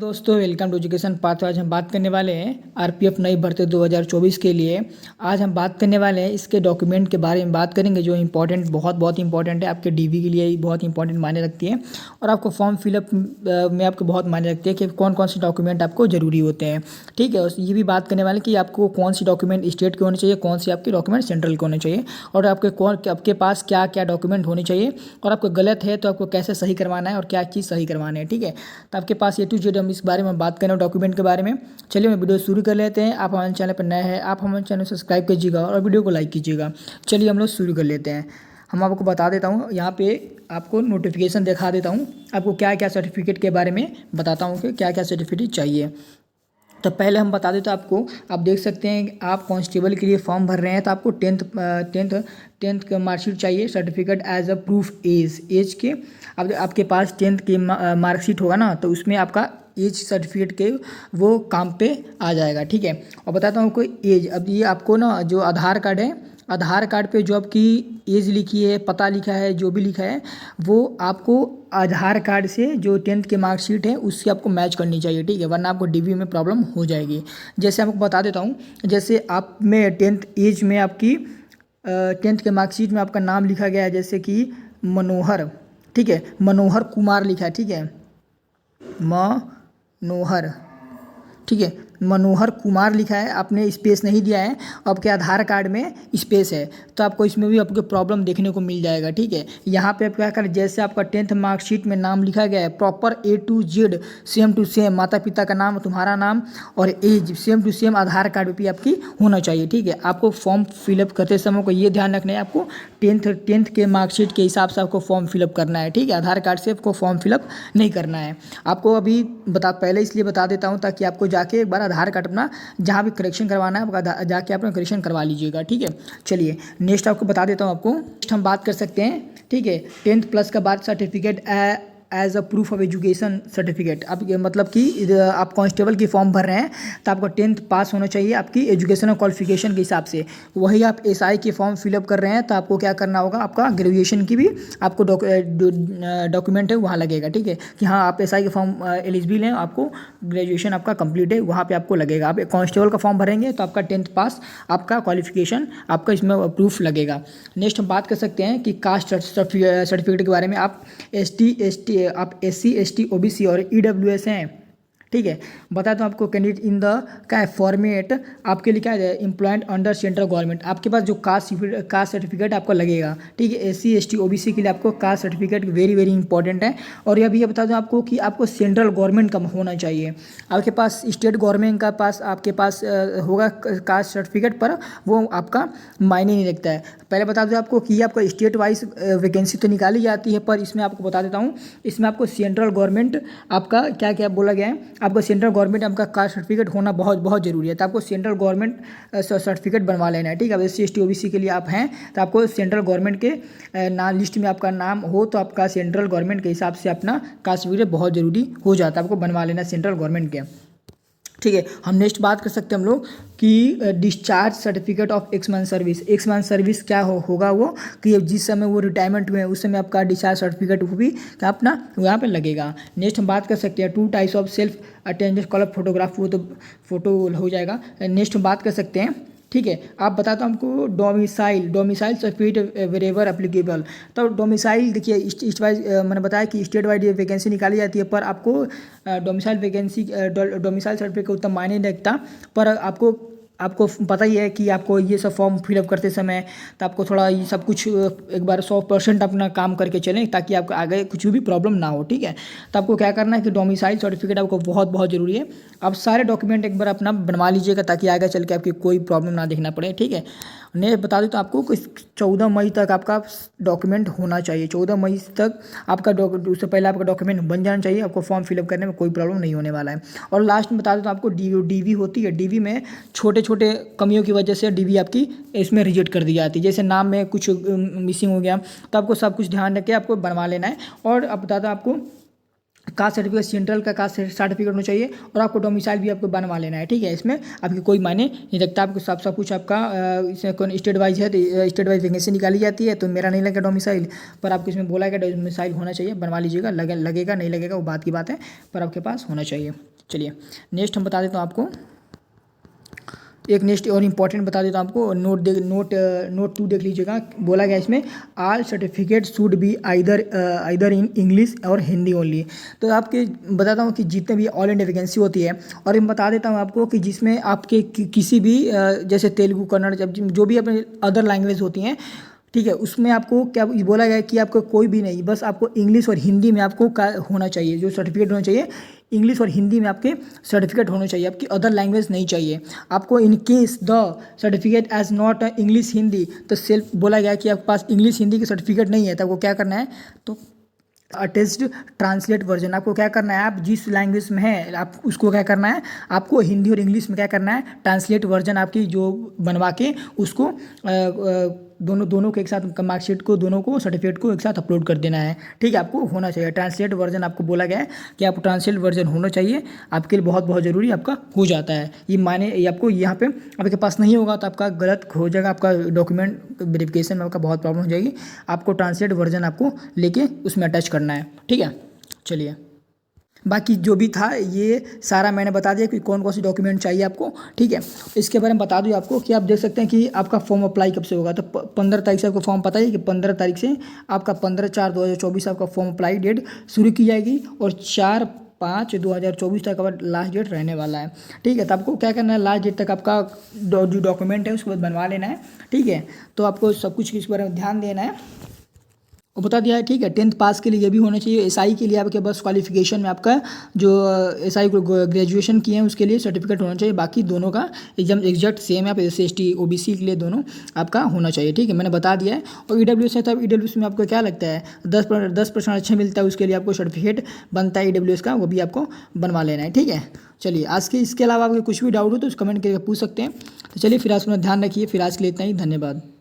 दोस्तों, welcome to education path. आज हम बात करने वाले हैं आरपीएफ नई भर्ती 2024 के लिए। आज हम बात करने वाले हैं इसके डॉक्यूमेंट के बारे में बात करेंगे जो इम्पोर्टेंट बहुत इंपॉर्टेंट है। आपके डीवी के लिए बहुत इंपॉर्टेंट मायने रखती है और आपको फॉर्म फिलअप में आपको बहुत मायने रखती है कि कौन कौन से डॉक्यूमेंट आपको ज़रूरी होते हैं। ठीक है, और ये भी बात करने वाले कि आपको कौन सी डॉक्यूमेंट स्टेट के होने चाहिए, कौन सी आपके डॉक्यूमेंट सेंट्रल के होने चाहिए और आपके पास क्या क्या डॉक्यूमेंट होने चाहिए और आपको गलत है तो आपको कैसे सही करवाना है और क्या चीज़ सही करवाना है। ठीक है, तो आपके पास A to Z हम इस बारे में बात करें डॉक्यूमेंट के बारे में। चलिए मैं वीडियो शुरू कर लेते हैं। आप हमारे चैनल पर नए हैं, आप हमारे चैनल सब्सक्राइब कीजिएगा और वीडियो को लाइक कीजिएगा। चलिए हम लोग शुरू कर लेते हैं। हम आपको बता देता हूँ, यहाँ पे आपको नोटिफिकेशन दिखा देता हूँ, आपको क्या क्या सर्टिफिकेट के बारे में बताता हूँ कि क्या क्या सर्टिफिकेट चाहिए। तो पहले हम बता देते हैं आपको, आप देख सकते हैं आप कांस्टेबल के लिए फॉर्म भर रहे हैं तो आपको टेंथ का मार्कशीट चाहिए, certificate as a proof age के। अब आपके पास 10th की मार्कशीट होगा ना, तो उसमें आपका एज सर्टिफिकेट के वो काम पे आ जाएगा। ठीक है, और बताता हूँ कोई एज, अब ये आपको ना जो आधार कार्ड है, आधार कार्ड पे जो आपकी एज लिखी है, पता लिखा है, जो भी लिखा है वो आपको आधार कार्ड से जो 10th की मार्कशीट है उससे आपको मैच करनी चाहिए। ठीक है, वरना आपको डीवी में प्रॉब्लम हो जाएगी। जैसे आपको बता देता हूँ, जैसे आप में 10th एज में आपकी 10th के मार्कशीट में आपका नाम लिखा गया है जैसे कि मनोहर। ठीक है, मनोहर कुमार लिखा है। ठीक है, मनोहर, ठीक है, मनोहर कुमार लिखा है, आपने स्पेस नहीं दिया है, आपके आधार कार्ड में स्पेस है, तो आपको इसमें भी आपको प्रॉब्लम देखने को मिल जाएगा। ठीक है, यहाँ पे आप क्या करें, जैसे आपका 10th मार्कशीट में नाम लिखा गया है proper A to Z same to same, माता पिता का नाम, तुम्हारा नाम और age same to same Aadhaar card पर आपकी होना चाहिए। ठीक है, आपको फॉर्म फिलअप करते समय को ये ध्यान रखना है, आपको टेंथ के मार्कशीट के हिसाब से आपको फॉर्म फिलअप करना है। ठीक है, आधार कार्ड से आपको फॉर्म फिलअप नहीं करना है। आपको अभी पहले इसलिए बता देता हूँ ताकि आपको जाके एक बार आधार कार्ड अपना जहाँ भी करेक्शन करवाना है आपका जाके अपना करेक्शन करवा लीजिएगा। ठीक है, चलिए नेक्स्ट आपको बता देता हूँ। आपको नेक्स्ट हम बात कर सकते हैं, ठीक है, 10th प्लस का बाद certificate as a proof of education certificate. अब ये मतलब कि आप कांस्टेबल की फॉर्म भर रहे हैं तो आपको 10th पास होना चाहिए आपकी एजुकेशनल क्वालिफिकेशन के हिसाब से। वही आप SI की फॉर्म फिलअप कर रहे हैं तो आपको क्या करना होगा, आपका ग्रेजुएशन की भी आपको डॉक्यूमेंट है वहाँ लगेगा। ठीक है, कि हाँ आप SI के फॉर्म एलिजिबल हैं, आपको ग्रेजुएशन आपका कंप्लीट है, वहाँ पे आपको लगेगा। आप कांस्टेबल का फॉर्म भरेंगे तो आपका 10th पास आपका क्वालिफिकेशन आपका इसमें प्रूफ लगेगा। नेक्स्ट हम बात कर सकते हैं कि कास्ट सर्टिफिकेट के बारे में। आप ST आप SC ST OBC और EWS हैं। ठीक है, बताता हूँ आपको कैंडिडेट इन द क्या है फॉर्मेट आपके लिए क्या है, एम्प्लॉयड अंडर सेंट्रल गवर्नमेंट। आपके पास जो कास्ट सर्टिफिकेट आपको लगेगा। ठीक है, SC ST OBC के लिए आपको कास्ट सर्टिफिकेट वेरी इंपॉर्टेंट है। और यह भी ये बता दूँ आपको कि आपको सेंट्रल गवर्नमेंट का होना चाहिए। आपके पास स्टेट गवर्नमेंट का पास आपके पास होगा कास्ट सर्टिफिकेट, पर वो आपका मायने नहीं रखता है। पहले बता दूँ आपको कि आपको स्टेट वाइज वैकेंसी तो निकाली जाती है, पर इसमें आपको बता देता हूँ, इसमें आपको सेंट्रल गवर्नमेंट आपका क्या क्या बोला गया है, आपको सेंट्रल गवर्नमेंट आपका कास्ट सर्टिफिकेट होना बहुत ज़रूरी है। तो आपको सेंट्रल गवर्नमेंट सर्टिफिकेट बनवा लेना है। ठीक है, अब SC ST OBC के लिए आप हैं तो आपको सेंट्रल गवर्नमेंट के लिस्ट में आपका नाम हो तो आपका सेंट्रल गवर्नमेंट के हिसाब से अपना कास्ट सर्टिफिकेट बहुत ज़रूरी हो जाता है, आपको बनवा लेना सेंट्रल गवर्नमेंट के। ठीक है, हम नेक्स्ट बात कर सकते हैं हम लोग कि discharge certificate of X month service. X month service क्या होगा वो कि जिस समय वो रिटायरमेंट हुए उस समय आपका डिस्चार्ज सर्टिफिकेट वो भी क्या अपना वहाँ पे लगेगा। नेक्स्ट हम बात कर सकते हैं 2 types of self attendance call photograph, वो तो फोटो हो जाएगा। नेक्स्ट हम बात कर सकते हैं, ठीक है, आप बताता हूँ हमको डोमिसाइल सर्टिफिकेट वेरेवर एप्लीकेबल। तो डोमिसाइल देखिए इस वाइज मैंने बताया कि स्टेट वाइड वैकेंसी निकाली जाती है, पर आपको डोमिसाइल सर्टिफिकेट उतना मायने नहीं रखता, पर आपको पता ही है कि आपको ये सब फॉर्म फिलअप करते समय तो आपको थोड़ा ये सब कुछ एक बार 100% अपना काम करके चलें ताकि आपको आगे कुछ भी प्रॉब्लम ना हो। ठीक है, तो आपको क्या करना है कि डोमिसाइल सर्टिफिकेट आपको बहुत ज़रूरी है। आप सारे डॉक्यूमेंट एक बार अपना बनवा लीजिएगा ताकि आगे चल के आपकी कोई प्रॉब्लम ना देखना पड़े। ठीक है, मैं बता दूँ तो आपको 14 मई तक आपका डॉक्यूमेंट होना चाहिए। 14 मई तक आपका उससे पहले आपका डॉक्यूमेंट बन जाना चाहिए, आपको फॉर्म फिलअप करने में कोई प्रॉब्लम नहीं होने वाला है। और लास्ट में बता दूँ तो आपको डीवी होती है, डीवी में छोटे कमियों की वजह से डीवी आपकी इसमें रिजेक्ट कर दी जाती है। जैसे नाम में कुछ मिसिंग हो गया तो आपको सब कुछ ध्यान रख के आपको बनवा लेना है। और अब बताता हूँ आपको कास्ट सर्टिफिकेट सेंट्रल का कास्ट सर्टिफिकेट होना चाहिए और आपको डोमिसाइल भी आपको बनवा लेना है। ठीक है, इसमें आपकी कोई मायने नहीं रखता, आपको सब कुछ आपका इसमें कौन स्टेट वाइज है तो स्टेट वाइज वैकेंसी निकाली जाती है। तो मेरा नहीं लगा डोमिसाइल, पर आपको इसमें बोला गया डोमिसाइल होना चाहिए, बनवा लीजिएगा। लगेगा नहीं लगेगा वो बात की बात है, पर आपके पास होना चाहिए। चलिए नेक्स्ट हम बता देता हूँ आपको, एक नेक्स्ट और इम्पॉर्टेंट बता देता हूँ आपको, नोट 2 देख लीजिएगा। बोला गया इसमें all certificate should be either in English और हिंदी ओनली। तो आपके बताता हूँ कि जितने भी ऑल इंडिया वैकेंसी होती है, और मैं बता देता हूँ आपको कि जिसमें आपके किसी भी जैसे तेलुगु, कन्नड़, जब जो भी अपने अदर लैंग्वेज होती हैं, ठीक है, उसमें आपको क्या बोला गया है कि आपको कोई भी नहीं, बस आपको इंग्लिश और हिंदी में आपको होना चाहिए, जो सर्टिफिकेट होना चाहिए इंग्लिश और हिंदी में आपके सर्टिफिकेट होने चाहिए, आपकी अदर लैंग्वेज नहीं चाहिए आपको। In case the certificate as not English Hindi, तो सेल्फ बोला गया कि आपके पास इंग्लिश हिंदी की सर्टिफिकेट नहीं है, तो आपको क्या करना है, तो अटेस्टेड ट्रांसलेट वर्जन आपको क्या करना है, आप जिस लैंग्वेज में है आप उसको क्या करना है, आपको हिंदी और इंग्लिश में क्या करना है, ट्रांसलेट वर्जन आपकी जो बनवा के उसको दोनों के एक साथ मार्कशीट को, दोनों को, सर्टिफिकेट को एक साथ अपलोड कर देना है। ठीक है, आपको होना चाहिए ट्रांसलेट वर्जन, आपको बोला गया है कि आपको ट्रांसलेट वर्जन होना चाहिए, आपके लिए बहुत बहुत ज़रूरी आपका हो जाता है। ये आपको यहाँ पे आपके पास नहीं होगा तो आपका गलत हो जाएगा, आपका डॉक्यूमेंट वेरिफिकेशन में आपका बहुत प्रॉब्लम हो जाएगी। आपको ट्रांसलेट वर्जन आपको लेके उसमें अटैच करना है। ठीक है, चलिए बाकी जो भी था ये सारा मैंने बता दिया कि कौन कौन से डॉक्यूमेंट चाहिए आपको। ठीक है, इसके बारे में बता दूँ आपको कि आप देख सकते हैं कि आपका फॉर्म अप्लाई कब से होगा, तो 15 तारीख से आपको फॉर्म पता है कि 15 तारीख से आपका 15/4/2024 आपका फॉर्म अप्लाई डेट शुरू की जाएगी और 4/5/2024 तक आपका लास्ट डेट रहने वाला है। ठीक है, तो आपको क्या करना है, लास्ट डेट तक आपका जो डॉक्यूमेंट है उसको बनवा लेना है। ठीक है, तो आपको सब कुछ इस बारे में ध्यान देना है वो बता दिया है। ठीक है, 10th पास के लिए ये भी होना चाहिए। एसआई के लिए आपके बस क्वालिफिकेशन में आपका जो एसआई ग्रेजुएशन किए हैं उसके लिए सर्टिफिकेट होना चाहिए, बाकी दोनों का एकदम एग्जैक्ट सेम है। आप SC ST OBC के लिए दोनों आपका होना चाहिए। ठीक है, मैंने बता दिया है। और EWS है तो EWS में आपको क्या लगता है 10% अच्छा मिलता है, उसके लिए आपको सर्टिफिकेट बनता है EWS का, वो भी आपको बनवा लेना है। ठीक है, चलिए आज के इसके अलावा आपको कुछ भी डाउट हो तो उस कमेंट करके पूछ सकते हैं। तो चलिए फिर आज अपना ध्यान रखिए। फिर आज के लिए इतना ही, धन्यवाद।